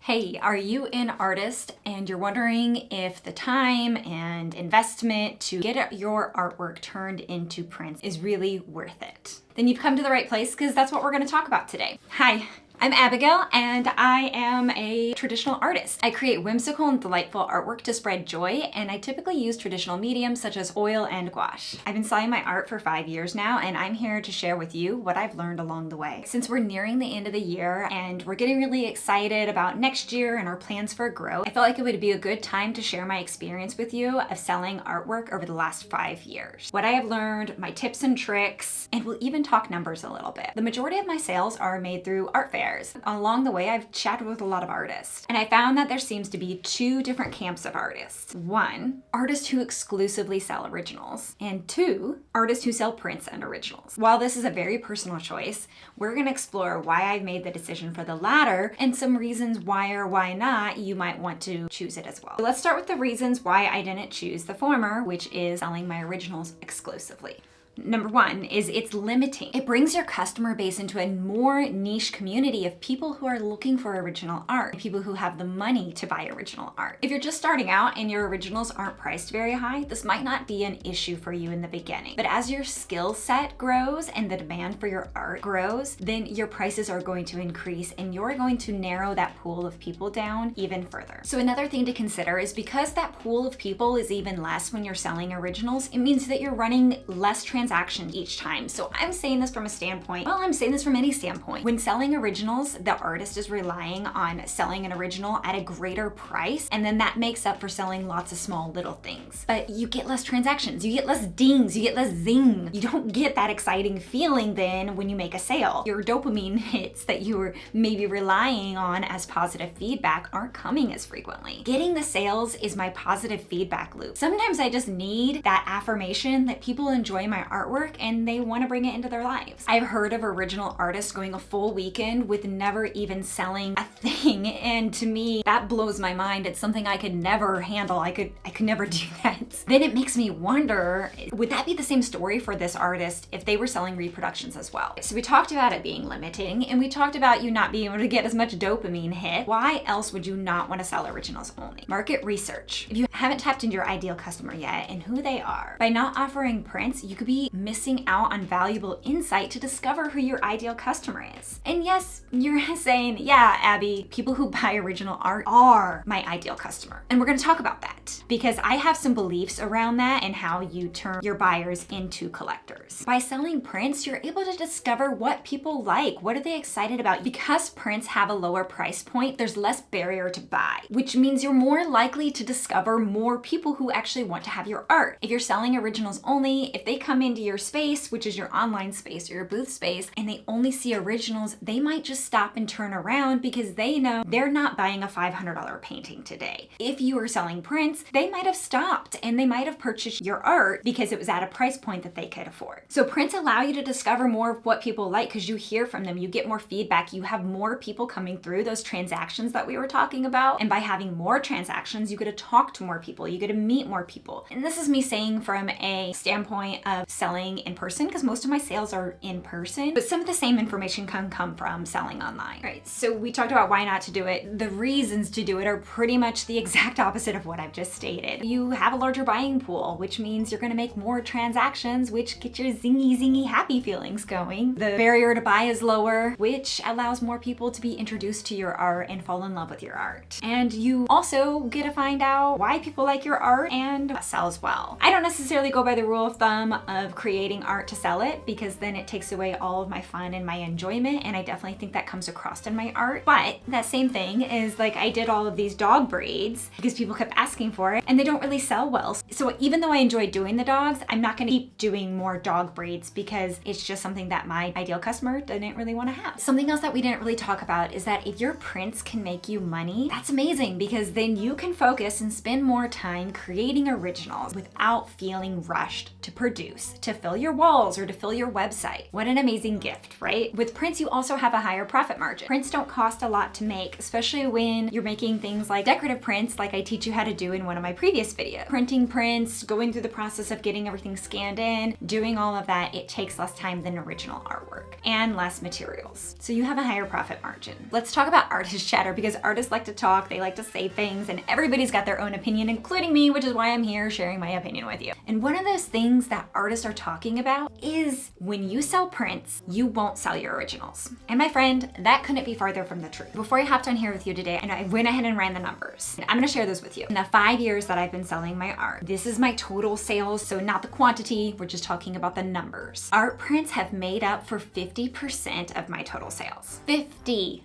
Hey, are you an artist and you're wondering if the time and investment to get your artwork turned into prints is really worth it? Then you've come to the right place because that's what we're going to talk about today. Hi. I'm Abigail and I am a traditional artist. I create whimsical and delightful artwork to spread joy, and I typically use traditional mediums such as oil and gouache. I've been selling my art for 5 years now, and I'm here to share with you what I've learned along the way. Since we're nearing the end of the year and we're getting really excited about next year and our plans for growth, I felt like it would be a good time to share my experience with you of selling artwork over the last 5 years. What I have learned, my tips and tricks, and we'll even talk numbers a little bit. The majority of my sales are made through art fairs. Along the way, I've chatted with a lot of artists, and I found that there seems to be 2 different camps of artists. 1, artists who exclusively sell originals, and 2, artists who sell prints and originals. While this is a very personal choice, we're going to explore why I've made the decision for the latter and some reasons why or why not you might want to choose it as well. So let's start with the reasons why I didn't choose the former, which is selling my originals exclusively. Number 1 is it's limiting. It brings your customer base into a more niche community of people who are looking for original art, people who have the money to buy original art. If you're just starting out and your originals aren't priced very high, this might not be an issue for you in the beginning. But as your skill set grows and the demand for your art grows, then your prices are going to increase and you're going to narrow that pool of people down even further. So another thing to consider is because that pool of people is even less when you're selling originals, it means that you're running less transactions each time. So I'm saying this from a standpoint, well, I'm saying this from any standpoint. When selling originals, the artist is relying on selling an original at a greater price, and then that makes up for selling lots of small little things. But you get less transactions, you get less dings, you get less zing. You don't get that exciting feeling then when you make a sale. Your dopamine hits that you were maybe relying on as positive feedback aren't coming as frequently. Getting the sales is my positive feedback loop. Sometimes I just need that affirmation that people enjoy my artwork and they want to bring it into their lives. I've heard of original artists going a full weekend with never even selling a thing, and to me that blows my mind. It's something I could never handle. I could never do that. Then it makes me wonder, would that be the same story for this artist if they were selling reproductions as well? So we talked about it being limiting, and we talked about you not being able to get as much dopamine hit. Why else would you not want to sell originals only? Market research. If you haven't tapped into your ideal customer yet and who they are, by not offering prints, you could be missing out on valuable insight to discover who your ideal customer is. And yes, you're saying, yeah, Abby, people who buy original art are my ideal customer. And we're going to talk about that because I have some beliefs around that and how you turn your buyers into collectors. By selling prints, you're able to discover what people like. What are they excited about? Because prints have a lower price point, there's less barrier to buy, which means you're more likely to discover more people who actually want to have your art. If you're selling originals only, if they come into your space, which is your online space or your booth space, and they only see originals, they might just stop and turn around because they know they're not buying a $500 painting today. If you were selling prints, they might have stopped and they might have purchased your art because it was at a price point that they could afford. So prints allow you to discover more of what people like because you hear from them, you get more feedback, you have more people coming through those transactions that we were talking about. And by having more transactions, you get to talk to more people, you get to meet more people. And this is me saying from a standpoint of selling in person, because most of my sales are in person, but some of the same information can come from selling online. All right, so we talked about why not to do it. The reasons to do it are pretty much the exact opposite of what I've just stated. You have a larger buying pool, which means you're going to make more transactions, which get your zingy happy feelings going. The barrier to buy is lower, which allows more people to be introduced to your art and fall in love with your art. And you also get to find out why people like your art and sell as well. I don't necessarily go by the rule of thumb of creating art to sell it because then it takes away all of my fun and my enjoyment, and I definitely think that comes across in my art. But that same thing is like I did all of these dog breeds because people kept asking for it and they don't really sell well. So even though I enjoy doing the dogs, I'm not going to keep doing more dog breeds because it's just something that my ideal customer didn't really want to have. Something else that we didn't really talk about is that if your prints can make you money, that's amazing because then you can focus and spend more time creating originals without feeling rushed to produce with to fill your walls or to fill your website. What an amazing gift, right? With prints, you also have a higher profit margin. Prints don't cost a lot to make, especially when you're making things like decorative prints, like I teach you how to do in one of my previous videos. Printing prints, going through the process of getting everything scanned in, doing all of that, it takes less time than original artwork and less materials. So you have a higher profit margin. Let's talk about artist chatter, because artists like to talk, they like to say things, and everybody's got their own opinion, including me, which is why I'm here sharing my opinion with you. And one of those things that artists are talking about is when you sell prints, you won't sell your originals. And my friend, that couldn't be farther from the truth. Before I hopped on here with you today, and I went ahead and ran the numbers. And I'm gonna share those with you. In the 5 years that I've been selling my art, this is my total sales, so not the quantity, we're just talking about the numbers. Art prints have made up for 50% of my total sales. 50. 50.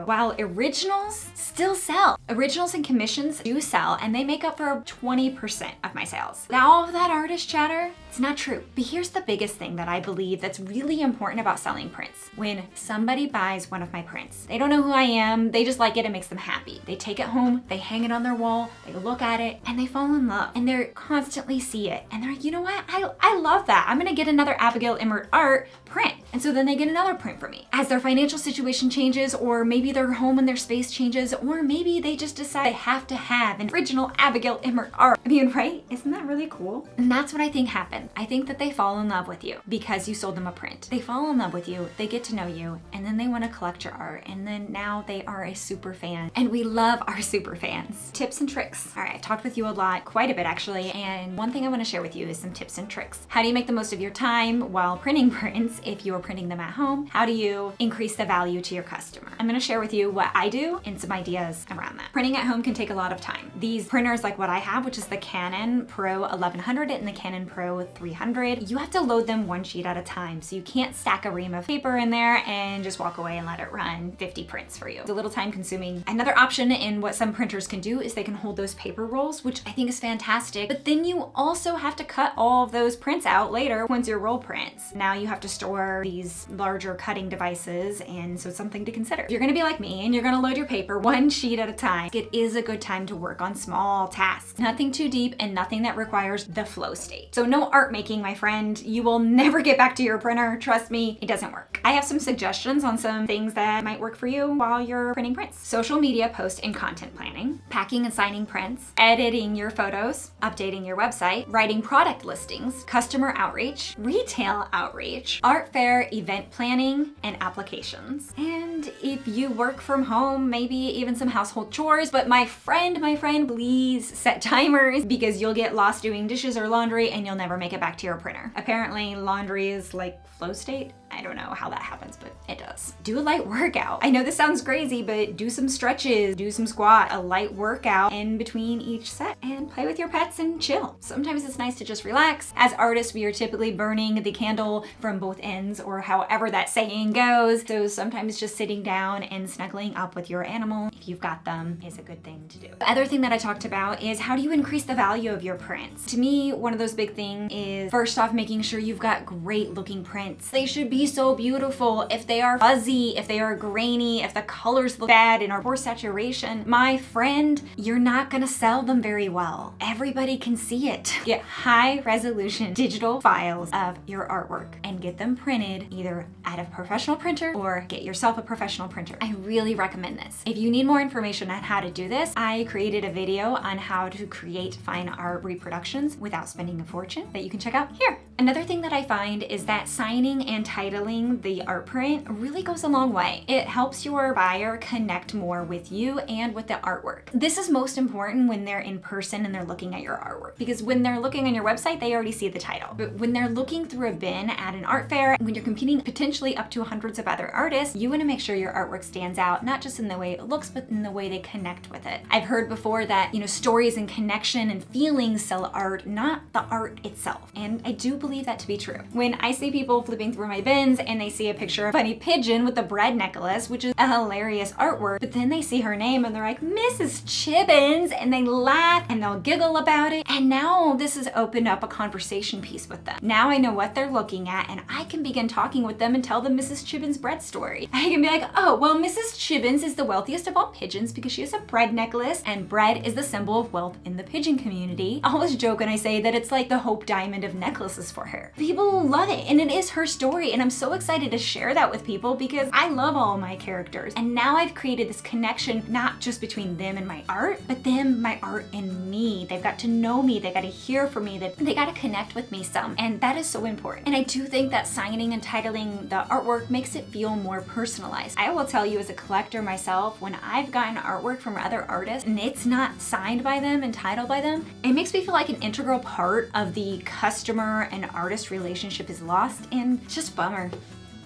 While originals still sell. Originals and commissions do sell, and they make up for 20% of my sales. Now, all of that artist chatter, it's not true. But here's the biggest thing that I believe that's really important about selling prints. When somebody buys one of my prints, they don't know who I am, they just like it, it makes them happy. They take it home, they hang it on their wall, they look at it, and they fall in love. And they constantly see it. And they're like, you know what? I love that. I'm gonna get another Abigail Emmert art print. And so then they get another print from me. As their financial situation changes, or maybe their home and their space changes, or maybe they just decide they have to have an original Abigail Emmert art. I mean, right? Isn't that really cool? And that's what I think happened. I think that they fall in love with you because you sold them a print. They fall in love with you, they get to know you, and then they want to collect your art, and then now they are a super fan. And we love our super fans. Tips and tricks. All right, I've talked with you a lot, quite a bit actually, and one thing I want to share with you is some tips and tricks. How do you make the most of your time while printing prints if you're printing them at home? How do you increase the value to your customer? I'm going to share with you what I do and some ideas around that. Printing at home can take a lot of time. These printers like what I have, which is the Canon Pro 1100 and the Canon Pro 300, you have to load them one sheet at a time. So you can't stack a ream of paper in there and just walk away and let it run 50 prints for you. It's a little time consuming. Another option in what some printers can do is they can hold those paper rolls, which I think is fantastic, but then you also have to cut all of those prints out later once your roll prints. Now you have to store these larger cutting devices, and so it's something to consider. If you're gonna be like me and you're gonna load your paper one sheet at a time, it is a good time to work on small tasks. Nothing too deep and nothing that requires the flow state. So no art making, my friend. You will never get back to your printer. Trust me, it doesn't work. I have some suggestions on some things that might work for you while you're printing prints. Social media post and content planning, packing and signing prints, editing your photos, updating your website, writing product listings, customer outreach, retail outreach, art fair event planning, and applications. And if you work from home, maybe even some household chores, but my friend, please set timers, because you'll get lost doing dishes or laundry and you'll never make it back to your printer. Apparently laundry is like flow state. I don't know how that happens, but it does. Do a light workout. I know this sounds crazy, but do some stretches, do some squat, a light workout in between each set, and play with your pets and chill. Sometimes it's nice to just relax. As artists, we are typically burning the candle from both ends, or however that saying goes. So sometimes just sitting down and snuggling up with your animal, if you've got them, is a good thing to do. The other thing that I talked about is how do you increase the value of your prints? To me, one of those big things is first off, making sure you've got great looking prints. They should be so beautiful. If they are fuzzy, if they are grainy, if the colors look bad and are poor saturation, my friend, you're not gonna sell them very well. Everybody can see it. Get high resolution digital files of your artwork and get them printed either at a professional printer or get yourself a professional printer. I really recommend this. If you need more information on how to do this, I created a video on how to create fine art reproductions without spending a fortune that you can check out here. Another thing that I find is that signing and titling the art print really goes a long way. It helps your buyer connect more with you and with the artwork. This is most important when they're in person and they're looking at your artwork, because when they're looking on your website, they already see the title. But when they're looking through a bin at an art fair, when you're competing potentially up to hundreds of other artists, you want to make sure your artwork stands out, not just in the way it looks, but in the way they connect with it. I've heard before that, stories and connection and feelings sell art, not the art itself. And I do believe that to be true. When I see people flipping through my bin Chibbins and they see a picture of Funny Pigeon with the bread necklace, which is a hilarious artwork. But then they see her name and they're like, Mrs. Chibbins, and they laugh and they'll giggle about it. And now this has opened up a conversation piece with them. Now I know what they're looking at and I can begin talking with them and tell them Mrs. Chibbins' bread story. I can be like, oh, well, Mrs. Chibbins is the wealthiest of all pigeons because she has a bread necklace, and bread is the symbol of wealth in the pigeon community. I always joke when I say that it's like the Hope Diamond of necklaces for her. People love it, and it is her story, and I'm so excited to share that with people because I love all my characters. And now I've created this connection, not just between them and my art, but them, my art, and me. They've got to know me, they got to hear from me, that they got to connect with me some, and that is so important. And I do think that signing and titling the artwork makes it feel more personalized. I will tell you, as a collector myself, when I've gotten artwork from other artists and it's not signed by them and titled by them, it makes me feel like an integral part of the customer and artist relationship is lost, and it's just a bummer.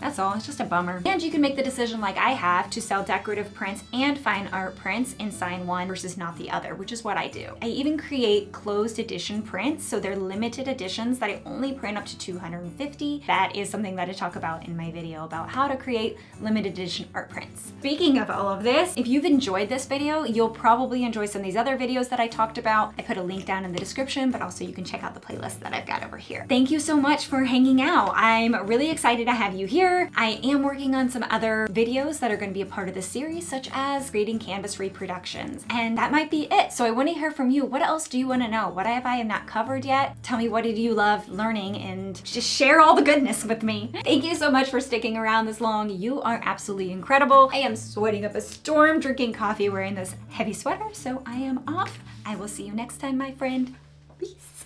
That's all, it's just a bummer. And you can make the decision like I have to sell decorative prints and fine art prints and sign one versus not the other, which is what I do. I even create closed edition prints, so they're limited editions that I only print up to 250. That is something that I talk about in my video about how to create limited edition art prints. Speaking of all of this, if you've enjoyed this video, you'll probably enjoy some of these other videos that I talked about. I put a link down in the description, but also you can check out the playlist that I've got over here. Thank you so much for hanging out. I'm really excited to have you here. I am working on some other videos that are going to be a part of this series, such as creating canvas reproductions. And that might be it. So I want to hear from you. What else do you want to know? What have I not covered yet? Tell me, what did you love learning, and just share all the goodness with me. Thank you so much for sticking around this long. You are absolutely incredible. I am sweating up a storm, drinking coffee, wearing this heavy sweater, so I am off. I will see you next time, my friend. Peace.